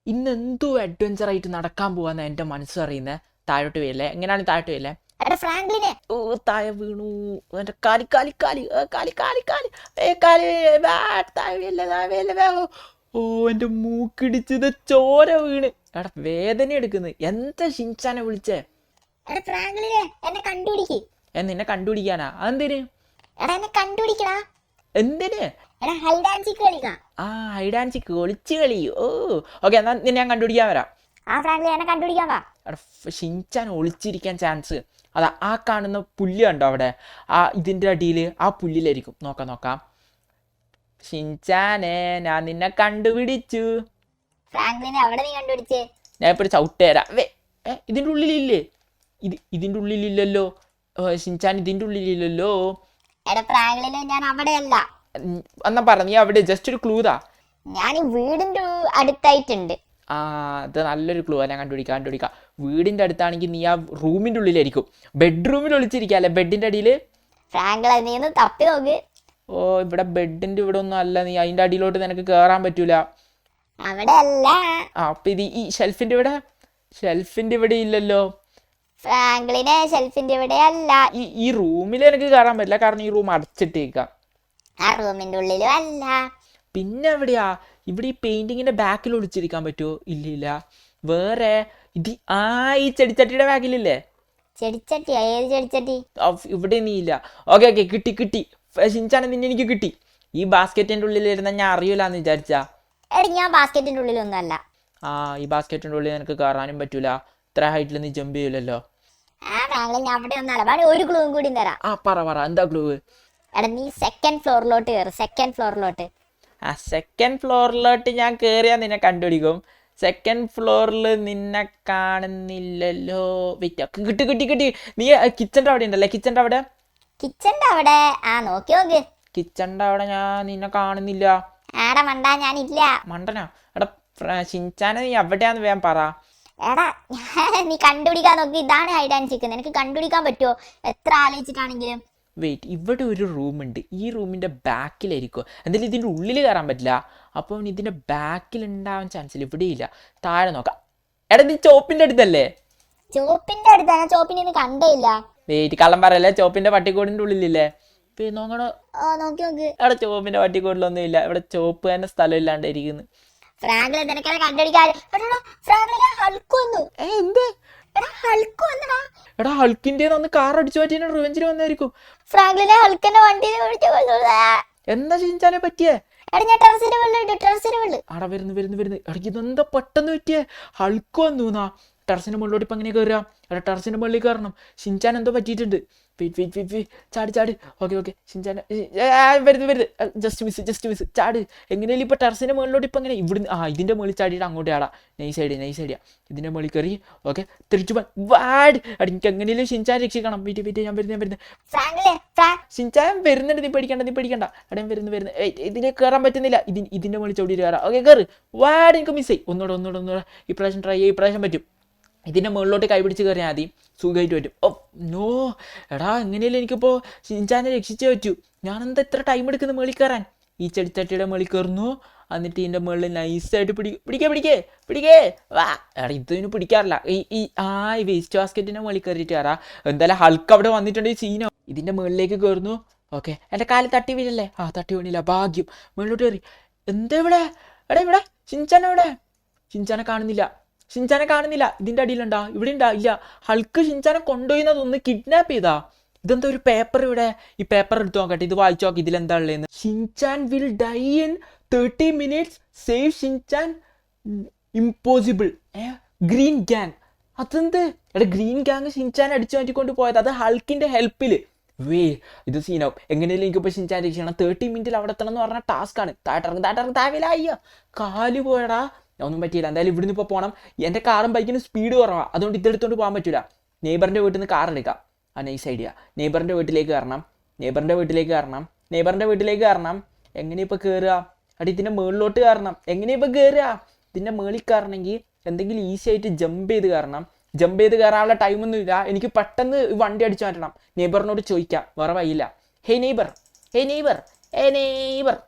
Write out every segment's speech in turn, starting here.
ഇന്ന് എന്തോ അഡ്വഞ്ചർ ആയിട്ട് നടക്കാൻ പോവാന്ന് എന്റെ മനസ്സ് അറിയുന്നത്. താഴോട്ട് വീഴല്ലേ? എങ്ങനെയാണ് താഴോട്ട് വീഴല്ലേ? എടാ ഫ്രാങ്ക്ലിനെ, ഓ, താഴെ വീണു. എന്റെ കാലി കാലി കാലി കാലി കാലി കാലി കാലി താഴെ വീഴല്ലേ, താഴെ വീഴല്ലേ. ഓ, എന്റെ മൂക്കിടിച്ചത് ചോര വീണ്. എടാ വേദന എടുക്കുന്നു. എന്താ ഷിൻചാനെ വിളിച്ചേ? എടാ ഫ്രാങ്ക്ലിനെ, എന്നെ കണ്ടുപിടിക്ക്. നിന്നെ കണ്ടുപിടിക്കാനാ? അതെന്തിന്? എടാ എന്നെ കണ്ടുപിടിക്കടാ. എന്തിന്? എടാ ഹൈഡ് ആൻഡ് സീക്ക് കളിക്കാം. ആ, ഹൈഡ് ആൻഡ് സീക്ക് ഒളിച്ച് കളി. ഓ, ഓക്കെ, എന്നാ നിന്നെ ഞാൻ കണ്ടുപിടിക്കാൻ വരാം. ആ ഫ്രാങ്ക്ലിൻ എന്നെ കണ്ടുപിടിക്കാൻ വാ. എടാ ഷിൻചാൻ ഒളിച്ചിരിക്കാൻ ചാൻസ് അതാ ആ കാണുന്ന പുല്ല് കണ്ടോ അവിടെ? ഇതിൻ്റെ അടിയിൽ ആ പുല്ലിലായിരിക്കും. നോക്കാം നോക്കാം. ഷിൻചാനെ, ഞാൻ നിന്നെ കണ്ടുപിടിച്ചു. ഫ്രാങ്ക്ലിനെ എവിടെ നീ കണ്ടുപിടിച്ചേ? ഞാൻ ഇപ്പോൾ ഒരു ചവിട്ട് തരാം. ഇതിൻ്റെ ഉള്ളിലില്ലേ? ഇതിൻ്റെ ഉള്ളിലില്ലല്ലോ. ഷിൻചാൻ ഇതിൻ്റെ ഉള്ളിലില്ലല്ലോ. എടാ ഫ്രാങ്ക്ലിനെ, ഞാൻ അവിടെയല്ല. എന്നാ പറ, നീ അവിടെ ജസ്റ്റ് ഒരു ക്ലൂതാ. ഞാൻ ഈ വീടിന്റെ അടുത്തായിട്ടുണ്ട്. ആ, അത് നല്ലൊരു ക്ലൂ. ഞാൻ കണ്ടുപിടിക്കാം. വീടിൻ്റെ അടുത്താണെങ്കിൽ നീ ആ റൂമിൻ്റെ ഉള്ളിലായിരിക്കും. ബെഡ്റൂമിൽ ഒളിച്ചിരിക്കുക ബെഡിൻ്റെ അടിയിൽ. ഫ്രാങ്ക്ലിൻ, നീ ഒന്ന് തപ്പി നോക്ക്. ഓ, ഇവിടെ ബെഡിൻ്റെ ഇവിടെ ഒന്നും അല്ല. നീ അതിൻ്റെ അടിയിലോട്ട് നിനക്ക് കയറാൻ പറ്റൂല. അവിടെ അല്ല. അപ്പം ഇത് ഈ ഷെൽഫിൻ്റെ ഇവിടെ ഇല്ലല്ലോ. ഫ്രാങ്ക്ലിനെ, ഷെൽഫിന്റെ ഇവിടെ അല്ല. ഈ റൂമിൽ എനിക്ക് കയറാൻ പറ്റില്ല, കാരണം ഈ റൂം അടച്ചിട്ടേക്കാം. ആ റൂമിന്റെ ഉള്ളിലും അല്ല. പിന്നെ എവിടെയാ? ഇവിടെ ഈ പെയിന്റിങ്ങിന്റെ ബാക്കിൽ ഒളിച്ചിരിക്കാൻ പറ്റുമോ? ഇല്ല. വേറെ ഈ ചെടിച്ചട്ടിയുടെ ബാക്കിലില്ലേ? ചെടിച്ചട്ടി? ഏത് ചെടിച്ചട്ടി? ഇവിടെ നീ ഇല്ല. ഓക്കെ, കിട്ടി. ഷിൻചാനെ, നിന്നെ എനിക്ക് കിട്ടി. ഈ ബാസ്ക്കറ്റിന്റെ ഉള്ളിലിരുന്ന ഞാൻ അറിയൂലെന്ന് വിചാരിച്ചാ. എടി, ഞാൻ ബാസ്ക്കറ്റിന്റെ ഉള്ളിലൊന്നും അല്ല. ഈ ബാസ്ക്കറ്റിന്റെ ഉള്ളിൽ നിനക്ക് കയറാനും പറ്റൂല. ഇത്ര ഹൈറ്റിൽ നീ ജമ്പ് ചെയ്യൂലല്ലോ. ആ ഫ്രാങ്ക്ലിൻ, ഞാൻ അവിടെ ഒന്നും അല്ല. ഒരു ക്ലൂവും കൂടി തരാം. പറ, എന്താ ക്ലൂ? എടാ, നീ സെക്കൻഡ് ഫ്ലോറിലോട്ട് കയറ്. സെക്കൻഡ് ഫ്ലോറിലോട്ട്. സെക്കൻഡ് ഫ്ലോറിലോട്ട് ഞാൻ കയറിയാൽ നിന്നെ കണ്ടുപിടിക്കും. സെക്കൻഡ് ഫ്ലോറിൽ നിന്നെ കാണുന്നില്ലല്ലോ. വെയിറ്റ്, കിട്ടി. നീ കിച്ചൻ്റെ അവിടെ ഉണ്ടല്ലേ? കിച്ചൻ്റെ അവിടെ. ആ, നോക്കി നോക്ക്. കിച്ചൻ്റെ അവിടെ ഞാൻ നിന്നെ കാണുന്നില്ല. ആടാ മണ്ടാ, ഞാനില്ല. മണ്ടനാ? എടാ ഷിൻചാനെ, നീ എവിടെയാന്ന് വേഗം പറ. എടാ, നീ കണ്ടുപിടിക്കാൻ നോക്കി. ഇതാണ് ഹൈഡ് ആൻഡ് സീക്ക്. നിനക്ക് കണ്ടുപിടിക്കാൻ പറ്റുമോ എത്ര ആലോചിച്ചിട്ടാണെങ്കിലും? വെയിറ്റ്, ഇവിടെ ഒരു റൂമുണ്ട്. ഈ റൂമിൻ്റെ ബാക്കിലായിരിക്കും. എന്തായാലും ഇതിൻ്റെ ഉള്ളിൽ കയറാൻ പറ്റില്ല. അപ്പം ഇതിൻ്റെ ബാക്കിൽ ഉണ്ടാവാൻ ചാൻസ് ഇല്ല. ഇവിടെയില്ല. താഴെ നോക്കാം. എടാ, നീ ചോപ്പിൻ്റെ അടുത്തല്ലേ? ചോപ്പിന്റെ അടുത്താണ്. ചോപ്പിനെ ഒന്നും കണ്ടേയില്ല. വെയിറ്റ്, കള്ളം പറയല്ലേ. ചോപ്പിൻ്റെ പട്ടിക്കൂടിൻ്റെ ഉള്ളിലില്ലേ? പിന്നെ നോക്കണോ? നോക്കി നോക്ക്. അവിടെ ചോപ്പിൻ്റെ പട്ടിക്കൂടിലൊന്നും ഇല്ല. ഇവിടെ ചോപ്പ് തന്നെ സ്ഥലം ഇല്ലാണ്ട് ഇരിക്കുന്നു. ഫ്രാങ്ക്ലിൻ, നിനക്കത് കണ്ടുപിടിക്കാൻ. ഹൾക്ക് വന്നു. എന്ത്? ഹൾക്ക് വന്നടാ. എടാ, ഹൾക്കിൻ്റെ അന്ന് കാർ അടിച്ചു മാറ്റി റിവെഞ്ചിന് വന്നായിരിക്കും. ഫ്രാങ്ക്ലിനെ ഹൾക്കിന്റെ വണ്ടി എന്താ ഷിൻചാനെ പറ്റിയേ? എടാ, ഞാൻ ടെറസിന്റെ വെള്ളം. അവിടെ വരുന്നു. ഇടയ്ക്ക് ഇതെന്താ പെട്ടെന്ന് പറ്റിയേ? ഹൾക്ക് വന്നു. ടെറസിന്റെ മുകളിലോട്ട് ഇപ്പം എങ്ങനെ കയറുക? എടാ, ടെറസിന്റെ മുകളിൽ കയറണം. ഷിൻചാൻ എന്തോ പറ്റിയിട്ടുണ്ട്. വെയിറ്റ്, ചാടി. ഓക്കെ, ഷിൻചാൻ വരുന്നു. Just miss. ചാട്. എങ്ങനെയാലും ഇപ്പം ടെറസിന്റെ മുകളിലോട്ട് ഇപ്പം എങ്ങനെ? ഇവിടുന്ന് ഇതിന്റെ മുകളിൽ ചാടിയിട്ട് അങ്ങോട്ട് ആടാ. Nice idea. ഇതിന്റെ മുകളിൽ കയറി. ഓക്കെ, തിരിച്ചു വാട്. എനിക്ക് എങ്ങനെയും ഷിൻചാൻ രക്ഷിക്കണം. വെയിറ്റ്, ഞാൻ വരുന്നത്. ഷിൻചാൻ വരുന്നുണ്ട്. നീ പേടിക്കണ്ട. എടാ, വരുന്നു. ഇതിന് കയറാൻ പറ്റുന്നില്ല. ഇതിന്റെ മുകളിൽ ചവിട്ടിയിട്ട് കയറാം. ഓക്കെ, കയറ്. വാട്. എനിക്ക് മിസ്സായി. ഒന്നുകൂടെ. ഇപ്രാവശ്യം ട്രൈ ചെയ്യാം. ഇപ്രാവശ്യം പറ്റും. ഇതിൻ്റെ മുകളിലോട്ട് കൈപിടിച്ച് കയറിയാൽ മതി. സുഖമായിട്ട് പറ്റും. Oh no. എടാ, എങ്ങനെയല്ലേ എനിക്കിപ്പോൾ ഷിൻചാനെ രക്ഷിച്ചേ പറ്റൂ. ഞാനെന്താ ഇത്ര ടൈം എടുക്കുന്നത് മുകളിൽ കയറാൻ? ഈ ചെടിച്ചട്ടിയുടെ മുകളിൽ കയറുന്നു. എന്നിട്ട് ഇതിൻ്റെ മുകളിൽ നൈസായിട്ട് പിടിക്കേ. വാ. എടാ, ഇതിന് പിടിക്കാറില്ല. ഈ വേസ്റ്റ് ബാസ്ക്കറ്റിൻ്റെ മുകളിൽ കയറിയിട്ട് കയറാം. എന്തായാലും ഹൾക്ക് അവിടെ വന്നിട്ടുണ്ട്. ഈ സീനോ ഇതിൻ്റെ മുകളിലേക്ക് കയറുന്നു. ഓക്കെ, എൻ്റെ കാല് തട്ടി വീഴല്ലേ? തട്ടി വീണില്ല. ഭാഗ്യം. മുകളിലോട്ട് കയറി. എന്താ ഇവിടെ? ഇവിടെ ഷിൻചാനെ കാണുന്നില്ല. ഇതിൻ്റെ അടിയിലുണ്ടാ? ഇവിടെ ഉണ്ടാ? ഇല്ല. ഹൾക്ക് ഷിൻചാനെ കൊണ്ടുപോയിന്ന് കിഡ്നാപ്പ് ചെയ്താ. ഇതെന്താ ഒരു പേപ്പർ ഇവിടെ? ഈ പേപ്പർ എടുത്ത് നോക്കട്ടെ. ഇത് വായിച്ചു നോക്കി. ഇതിലെന്താ ഉള്ളതെന്ന്. Shinchan will die in 30 minutes. Save Shinchan impossible. Green gang. അതെന്ത്? എടാ, ഗ്രീൻ ഗ്യാങ് ഷിൻചാൻ അടിച്ചു മാറ്റിക്കൊണ്ട് പോയത്. അത് ഹൾക്കിന്റെ ഹെൽപ്പിൽ. ഇത് സീനാവും. എങ്ങനെയാലും എനിക്കിപ്പോൾ ഷിൻചാൻ രക്ഷിക്കണം. 30 minutes അവിടെ എത്തണം എന്ന് പറഞ്ഞാൽ ടാസ്ക്കാണ്. താഴെ കാല് പോയടാ. ഒന്നും പറ്റിയില്ല. എന്തായാലും ഇവിടുന്ന് ഇപ്പോൾ പോകണം. എൻ്റെ കാറും ബൈക്കിന് സ്പീഡ് കുറവാണ്. അതുകൊണ്ട് ഇതെടുത്തോണ്ട് പോകാൻ പറ്റില്ല. നെയ്ബറിൻ്റെ വീട്ടിൽ നിന്ന് കാർ എടുക്കാം. Nice idea. നെയ്ബറിൻ്റെ വീട്ടിലേക്ക് കയറണം. എങ്ങനെ ഇപ്പോൾ കയറുക? ഇതിൻ്റെ മുകളിലോട്ട് കയറണം. എങ്ങനെ ഇപ്പോൾ കയറുക? ഇതിൻ്റെ മുകളിൽ കയറണമെങ്കിൽ എന്തെങ്കിലും ഈസി ആയിട്ട് ജമ്പ് ചെയ്ത് കയറാനുള്ള ടൈമൊന്നുമില്ല. എനിക്ക് പെട്ടെന്ന് വണ്ടി അടിച്ചു മാറ്റണം. നെയ്ബറിനോട് ചോദിക്കാം. വേറെ വഴിയില്ല. ഹേ നെയ്ബർ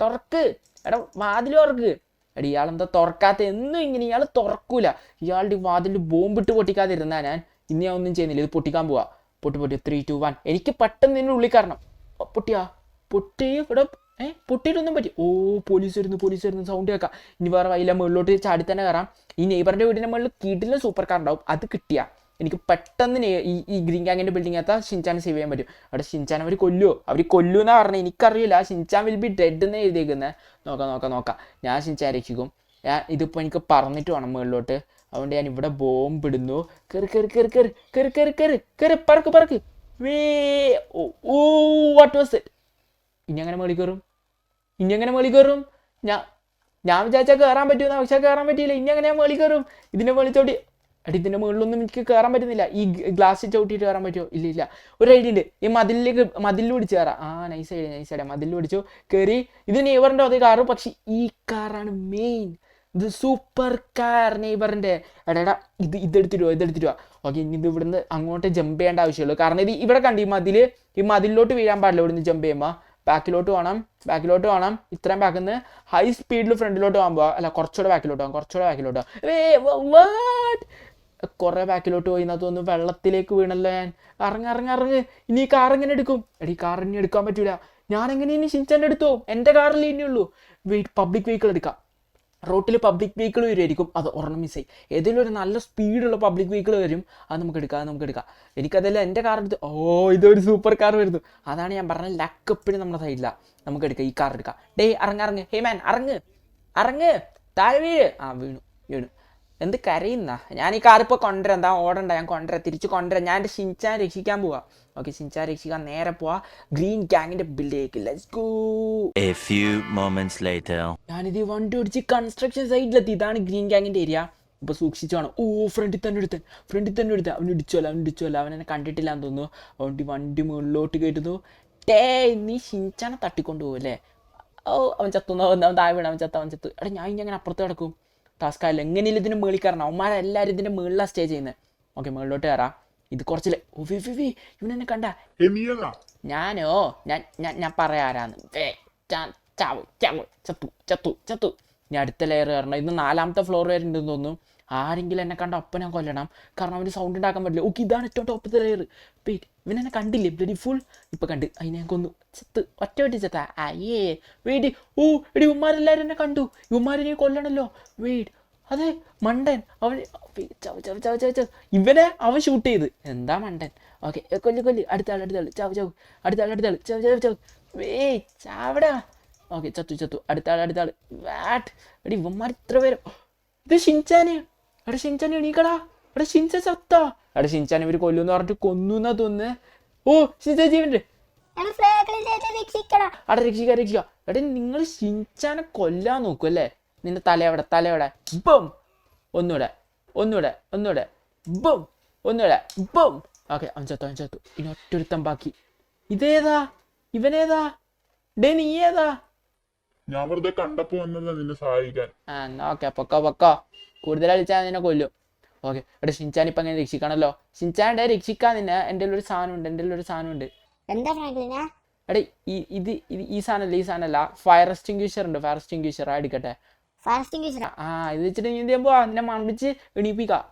തുറക്ക്. എടാ, വാതിൽ തുറക്ക്. എടി ഇയാളെന്താ തുറക്കാത്ത എന്നും ഇങ്ങനെ ഇയാൾ തുറക്കൂല. ഇയാളുടെ വാതിൽ ബോംബിട്ട് പൊട്ടിക്കാതിരുന്നാ ഞാൻ ഇനി ഞാൻ ഒന്നും ചെയ്യുന്നില്ല. ഇത് പൊട്ടിക്കാൻ പോവാ. പൊട്ടി 3, 2, 1. എനിക്ക് പെട്ടെന്ന് ഇതിൻ്റെ ഉള്ളിൽ കയറണം. പൊട്ടി ഇവിടെ പൊട്ടിയിട്ടൊന്നും പറ്റി. പോലീസ് വരുന്നു സൗണ്ട് കേൾക്കാം. ഇനി വേറെ വൈല മുകളിലോട്ട് ചാടി തന്നെ കയറാം. ഈ നെയ്ബറിൻ്റെ വീടിൻ്റെ മുകളിൽ കീട്ടിലെ സൂപ്പർ കാർ ഉണ്ടാവും. അത് കിട്ടിയാൽ എനിക്ക് പെട്ടെന്ന് ഈ ഗ്രീൻ ഗാങ്ങിൻ്റെ ബിൽഡിംഗകത്ത് ഷിൻചാനെ സേവ് ചെയ്യാൻ പറ്റും. അവിടെ ഷിൻചാൻ അവർ കൊല്ലുമെന്നാണ് പറഞ്ഞത്. എനിക്കറിയില്ല. ഷിൻചാൻ വിൽ ബി ഡെഡ് എന്ന് എഴുതിയേക്കുന്നത്. നോക്കാം. ഞാൻ ഷിൻചാൻ രക്ഷിക്കും. ഇതിപ്പോൾ എനിക്ക് പറഞ്ഞിട്ട് വേണം മുകളിലോട്ട്. അതുകൊണ്ട് ഞാൻ ഇവിടെ ബോംബ് ഇടുന്നു. കയറി പറക്ക്. What was it? ഇനി അങ്ങനെ മേളിൽ കയറും. ഞാൻ വിചാരിച്ചാൽ കയറാൻ പറ്റുമെന്നാ. പക്ഷേ കയറാൻ പറ്റിയില്ല. ഇനി അങ്ങനെ മേളിൽ കയറും. ഇതിൻ്റെ മേളിൽ ചവിട്ടി ഇതിൻ്റെ മുകളിലൊന്നും എനിക്ക് കയറാൻ പറ്റുന്നില്ല. ഈ ഗ്ലാസ് ചവിട്ടിയിട്ട് കയറാൻ പറ്റുമോ? ഇല്ല. ഒരു ഐഡിയ ഉണ്ട്. ഈ മതിലിൽ പിടിച്ച് കയറാം. Nice idea. മതിലിൽ പിടിച്ചു കയറി. ഇത് നെയ്ബറിൻ്റെ അതേ കാറ്. പക്ഷെ ഈ കാറാണ് മെയിൻ. ഇത് സൂപ്പർ കാർ നെയ്ബറിൻ്റെ. എടാ ഇതെടുത്തിട്ട് വാ. ഓക്കെ, ഇനി ഇത് ഇവിടുന്ന് അങ്ങോട്ട് ജമ്പ് ചെയ്യേണ്ട ആവശ്യമുള്ളൂ. കാരണം ഇത് ഇവിടെ കണ്ട് ഈ മതിലിലോട്ട് വീഴാൻ പാടില്ല. ഇവിടുന്ന് ജമ്പ് ചെയ്യുമ്പോൾ ബാക്കിലോട്ട് വേണം. ഇത്രയും ബാക്കിൽ നിന്ന് ഹൈ സ്പീഡിൽ ഫ്രണ്ടിലോട്ട് പോകുമ്പോൾ അല്ല, കുറച്ചുകൂടെ ബാക്കിലോട്ട് പോകാം. കുറേ ബാക്കിലോട്ട് പോയി എന്നാ തോന്നുന്നു. വെള്ളത്തിലേക്ക് വീണല്ലോ ഞാൻ. ഇറങ്ങ്. ഇനി ഈ കാർ എങ്ങനെ എടുക്കും? എടി കാർ ഇനി എടുക്കാൻ പറ്റൂല. ഞാനെങ്ങനെ ഇനി ഷിൻചാൻ്റെ എടുത്തോ? എൻ്റെ കാറിൽ ഇനിയുള്ളൂ. പബ്ലിക് വെഹിക്കിൾ എടുക്കാം. റോട്ടിൽ പബ്ലിക് വെഹിക്കിൾ വരുമായിരിക്കും. അത് ഒരെണ്ണം മിസ്സായി. ഏതെങ്കിലും ഒരു നല്ല സ്പീഡുള്ള പബ്ലിക് വെഹിക്കിൾ വരും. അത് നമുക്ക് എടുക്കാം. എനിക്കതെല്ലാം എൻ്റെ കാർ എടുത്ത് ഇതൊരു സൂപ്പർ കാർ വരുന്നു. അതാണ് ഞാൻ പറഞ്ഞത്, ലക്ക് എപ്പോഴും നമ്മുടെ സൈഡിലാണ്. നമുക്ക് എടുക്കാം. ഈ കാർ എടുക്കാം. ഇറങ്ങ്. ഹേ മാൻ, ഇറങ്ങ്. താഴെ വീണു. എന്ത് കരയുന്ന? ഞാൻ ഈ കാർ ഇപ്പോൾ കൊണ്ടുവരാം. എന്താ ഓടണ്ട, ഞാൻ തിരിച്ച് കൊണ്ടുവരാം. ഞാൻ എൻ്റെ ഷിൻചാൻ രക്ഷിക്കാൻ പോവാ. ഓക്കെ, ഷിൻചാൻ രക്ഷിക്കാൻ നേരെ പോവാ ഗ്രീൻ ഗാങ്ങിന്റെ ബിൽഡിലേക്ക്. Let's go. A few moments later. ഞാനിത് വണ്ടി ഓടിച്ച് കൺസ്ട്രക്ഷൻ സൈറ്റിലെത്തി. ഇതാണ് ഗ്രീൻ ഗാങ്ങിന്റെ ഏരിയ. ഇപ്പോൾ സൂക്ഷിച്ചു വേണം. ഫ്രണ്ടിൽ തന്നെ എടുത്തൻ. അവൻ ഇടിച്ചോല്ല. അവൻ എന്നെ കണ്ടിട്ടില്ല എന്ന് തോന്നുന്നു. അതുകൊണ്ട് വണ്ടി മുകളിലോട്ട് കയറ്റുന്നു. നീ ഷിൻചാനെ തട്ടിക്കൊണ്ടു പോകുമല്ലേ? അവൻ ചത്തുന്നു. അവൻ താഴെ വീണ്. അവൻ ചത്തു. എടാ, ഞാൻ ഇനി അങ്ങനെ അപ്പുറത്ത് കിടക്കും. ടാസ്ക് ആയില്ല. എങ്ങനെയും ഇതിന് മുകളിൽ കയറണം. അവന്മാരെല്ലാവരും ഇതിൻ്റെ മുകളിലാണ് സ്റ്റേ ചെയ്യുന്നത്. ഓക്കെ, മുകളിലോട്ട് കയറാം. ഇത് കുറച്ചില്ലേ. ഇവനെന്നെ കണ്ട. ഞാൻ പറയാരാന്ന്. ചത്തു. ഇനി അടുത്ത ലെയർ കയറണം. ഇന്ന് 4ാമത്തെ ഫ്ലോർ വരെ ഉണ്ടെന്ന് തോന്നുന്നു. ആരെങ്കിലും എന്നെ കണ്ട ഒപ്പം ഞാൻ കൊല്ലണം. കാരണം അവന് സൗണ്ട് ഉണ്ടാക്കാൻ പറ്റില്ല. ഇതാണ് ഏറ്റവും ടോപ്പത്തെ ലെയർ. ഇവനെന്നെ കണ്ടില്ലേ? Bloody full. ഇപ്പം കണ്ട്. അതിനെ കൊന്നു. ഒറ്റ ചത്ത. എടി ഇവന്മാരെല്ലാവരും എന്നെ കണ്ടു. ഇവന്മാരെ കൊല്ലണല്ലോ. അതെ, മണ്ടൻ. അവൻ ഇവനെ അവൻ ഷൂട്ട് ചെയ്ത്. എന്താ മണ്ടൻ? ഓക്കെ, കൊല്ലി. അടുത്ത ആൾ ചാവ്. ചാവടാ. ഓക്കെ, ചത്തു. അടുത്ത ആൾ. എടി ഇവന്മാർ ഇത്ര പേരും. ഇത് ഷിൻചാന്. എണീക്കടാ. ഷിൻചാൻ ചത്താ. ഷിൻചാൻ ഇവർ കൊല്ലുമെന്ന് പറഞ്ഞിട്ട് കൊന്നുന്നാ തോന്നുന്നു. ഷിൻചാൻ ജീവനുണ്ട്. രക്ഷിക്ക. എടാ, നിങ്ങൾ ഷിൻചാനെ കൊല്ലാൻ നോക്കും അല്ലേ? നിന്റെ തലയോടെ ബം. ഒന്നൂടെ ബം. ഓക്കെ, അവൻ ചത്തു. ഇനി ഒറ്റൊരുത്തം ബാക്കി. ഇവനേതാ? നീ ഏതാ? ഞാൻ വെറുതെ കണ്ടപ്പോ വന്നതാ നിന്നെ സഹായിക്കാൻ. ഓക്കെ, പൊക്കോ. കൂടുതൽ അടിച്ചാൽ നിന്നെ കൊല്ലും. ഓക്കെ, എടാ ഷിൻചാൻ ഇപ്പം അങ്ങനെ രക്ഷിക്കണല്ലോ. ഷിൻചാൻ്റെ രക്ഷിക്കാൻ നിന്നെ. എൻ്റെ ഒരു സാധനമുണ്ട്. എന്താ ഫ്രാങ്ക്ലിന? എടേ, ഈ സാധനമല്ല. ഫയർ എക്സ്റ്റിംഗ്വിഷർ ഉണ്ട്. എടുക്കട്ടെ. ഇത് വെച്ചിട്ട് നീ എന്ത് ചെയ്യുമ്പോ നിന്നെ മണപ്പിച്ച് എണീപ്പിക്കാം.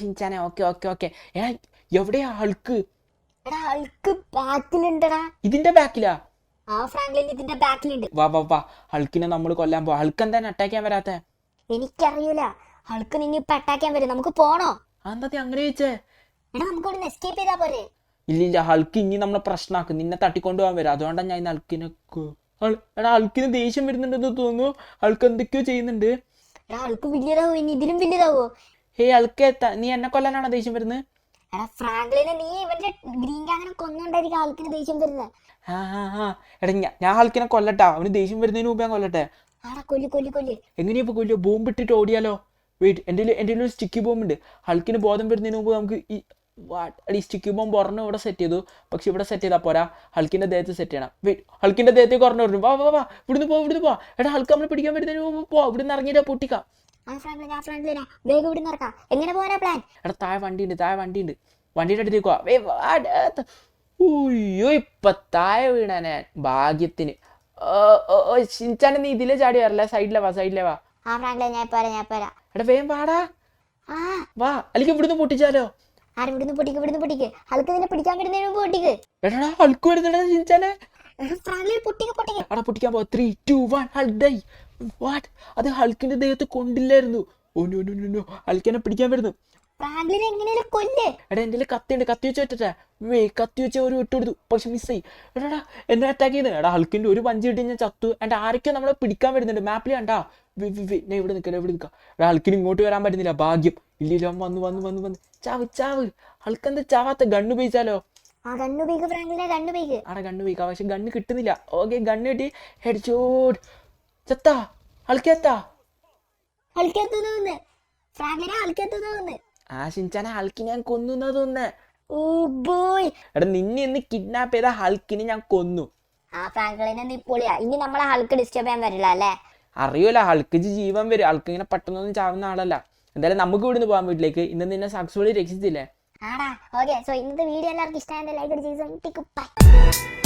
ഷിൻചാനെ ഓക്കെ. എവിടെയാ ഹൾക്ക്? ഇതിന്റെ ബാക്കിലാ? വാ. ഹൾക്കിനെ നമ്മൾ കൊല്ലാൻ പോവാ. ഹൾക്ക് എന്താണ് അറ്റാക്ക് ചെയ്യാൻ വരാത്തെ? എനിക്കറിയൂല. ഹൾക്ക് നിന്നെ ഇപ്പൊ അറ്റാക്ക് ചെയ്യാൻ വരും. നമുക്ക് പോണോ? എന്താ അങ്ങനെ ചോദിച്ചേ? നമുക്ക് എസ്കേപ്പ് ചെയ്താ പോരെ? ഇല്ല, ഹൾക്ക് ഇനി നമ്മളെ പ്രശ്നമാക്കും. നിന്നെ തട്ടിക്കൊണ്ടുപോകാൻ വരും. അതുകൊണ്ടാണ് ഞാൻ ഹൾക്കിനെ. ഹൾക്കിന് ദേഷ്യം വരുന്നുണ്ടെന്ന് തോന്നുന്നു. ഹൾക്ക് എന്തൊക്കെയോ ചെയ്യുന്നുണ്ട്. ഹൾക്ക് വലിയതാവോ? ഇനി ഇതിലും വലിയതാവോ? ഹൾക്ക് നീ എന്നെ കൊല്ലാനാണോ ദേഷ്യം വരുന്നത്? ഫ്രാങ്ക്ലിനെ നീ ഇവന്റെ ഗ്രീൻ ഗാങ്ങിനെ കൊന്നുകൊണ്ടായിരിക്കും ഹൾക്കിന് ദേഷ്യം വരുന്നത്. എടാ, ഞാൻ ഹൾക്കിനെ കൊല്ലട്ടാ. അവന് ദേഷ്യം വരുന്നതിന് മുമ്പ് ഞാൻ കൊല്ലട്ടെ. കൊല്ലി. എങ്ങനെയാ ഇപ്പൊ കൊല്ലുക? ബോംബ് ഇട്ടിട്ട് ഓടിയാലോ? എൻ്റെ ഒരു സ്റ്റിക്കി ബോംബ് ഉണ്ട്. ഹൾക്കിന് ബോധം വരുന്നതിന് മുമ്പ് നമുക്ക് ഈ സ്റ്റിക്കി ബോംബ് ഒരെണ്ണം ഇവിടെ സെറ്റ് ചെയ്തു. പക്ഷെ ഇവിടെ സെറ്റ് ചെയ്താൽ പോരാ. ഹൾക്കിന്റെ ദേഹത്ത് സെറ്റ് ചെയ്യണം. ഹൾക്കിന്റെ ദേഹത്തേക്ക് ഒരെണ്ണം പറഞ്ഞു. വാ. ഇവിടുന്ന് പോ. എടാ, ഹൾക്ക് നമ്മളെ പിടിക്കാൻ വരുന്നതിന് മുമ്പ് പോ. ഇവിടുന്ന് ഇറങ്ങിയിട്ട് പൊട്ടിക്കാം. എങ്ങനെ പോകാനാ പ്ലാൻ? എടാ, താഴെ വണ്ടി ഉണ്ട്. വണ്ടിയുടെ അടുത്തേക്ക് വാ. ഉയ്യോ ഇപ്പൊ താഴെ വീണാനെ ഭാഗ്യത്തിന്. ഷിൻചാനെ നീ ഇതിലെ ചാടി വരല്ലേ, സൈഡിലെ വാ. ആ ഫ്രാങ്ക്ലിൻ ഞാൻ പോരാ. എടാ വേഗം വാടാ, ആ വാ, അല്ലെങ്കിൽ ഇവിടുന്ന് പൊട്ടിച്ചാലോ? ആരും ഇവിടുന്ന് പൊട്ടിക്ക്. ഹൾക്ക് നിന്നെ പിടിക്കാൻ വരുന്നതിന് മുമ്പ് പൊട്ടിക്ക്. എടാ ഹൾക്ക് വരുന്നുണ്ടാ ഷിൻചാനെ. ഫ്രാങ്ക്ലിൻ പൊട്ടിക്ക്. അവിടെ പൊട്ടിക്കാൻ പോവാ. 3, 2, 1 ഹൾക്ക് ഡൈ. വാട്ട്, അത് ഹൾക്കിന്റെ ദേഹത്ത് കൊണ്ടില്ലായിരുന്നു. ഓ നോ, ഹൾക്കിനെ പിടിക്കാൻ വരുന്നു. ഫ്രാങ്ക്ലിൻ എങ്ങനെയാലും കൊല്ല്. എടാ എൻ്റെ കത്തിയുണ്ട്, കത്തി വെച്ച് വെച്ചിട്ടാ കത്തി വെച്ച് ഒരു ഇട്ടെടുത്തു, പക്ഷെ മിസ്സായി. എടാ എന്നെ അറ്റാക്ക് ചെയ്ത്. എടാ ഹൾക്കിന്റെ ഒരു പഞ്ച് കിട്ടി ഞാൻ ചത്തു. എൻ്റെ ആരൊക്കെയോ നമ്മളെ പിടിക്കാൻ വരുന്നുണ്ട്. മാപ്പിൽ കണ്ടാ ഞാൻ ഇവിടെ നിൽക്കാം. എടാ ഹൾക്കിന് ഇങ്ങോട്ട് വരാൻ പറ്റുന്നില്ല. ഭാഗ്യം. ഇല്ല വന്നു ചാവ്. ഹൾക്കെന്താ ചാവാത്ത? ഗണ്ണ് ഉപയോഗിച്ചാലോ? ആ ഗണ്ണ് ഉപയോഗിക്ക് ഫ്രാങ്ക്ലിനെ, ഗണ്ണ് ഉപയോഗിക്ക്. ആടെ ഗണ്ണ് ഉപയോഗിക്കാം, പക്ഷെ ഗണ്ണ് കിട്ടുന്നില്ല. ഓക്കെ ഗണ്ണ് കിട്ടി. Head shot. ചത്താ ഹൾക്കെത്താ? ഹൾക്കെത്തുന്നു ഫ്രാങ്ക്ലിനെ, ഹൾക്കെത്തുന്നു. ആ ഷിൻചാനെ ഹൾക്കിനെ ഞാൻ കൊന്നു എന്നാ തോന്നുന്നേ. Oh boy. എടാ നിന്നെ ഇന്ന് കിഡ്നാപ്പ് ചെയ്ത ഹൾക്കിനെ ഞാൻ കൊന്നു. ആ ഫ്രാങ്ക്ലിനെ നീ പൊളിയാ. ഇനി നമ്മളെ ഹൾക്ക് ഡിസ്റ്റർബ് ചെയ്യാൻ പറ്റില്ല അല്ലേ? അറിയൂല, ഹൾക്ക് ജീവൻ വരും. ഹൾക്ക് ഇങ്ങനെ പെട്ടെന്നൊന്നും ചാവുന്ന ആളല്ല. എന്തായാലും നമുക്ക് ഇവിടുന്ന് പോകാൻ വീട്ടിലേക്ക്. ഇന്ന് നിന്നെ സക്സസ്ഫുള്ളി രക്ഷിച്ചില്ലേ? ആടാ ഓക്കെ. സോ ഇന്നത്തെ വീഡിയോ എല്ലാവർക്കും ഇഷ്ടമായത് ലൈക്ക് അടിച്ച്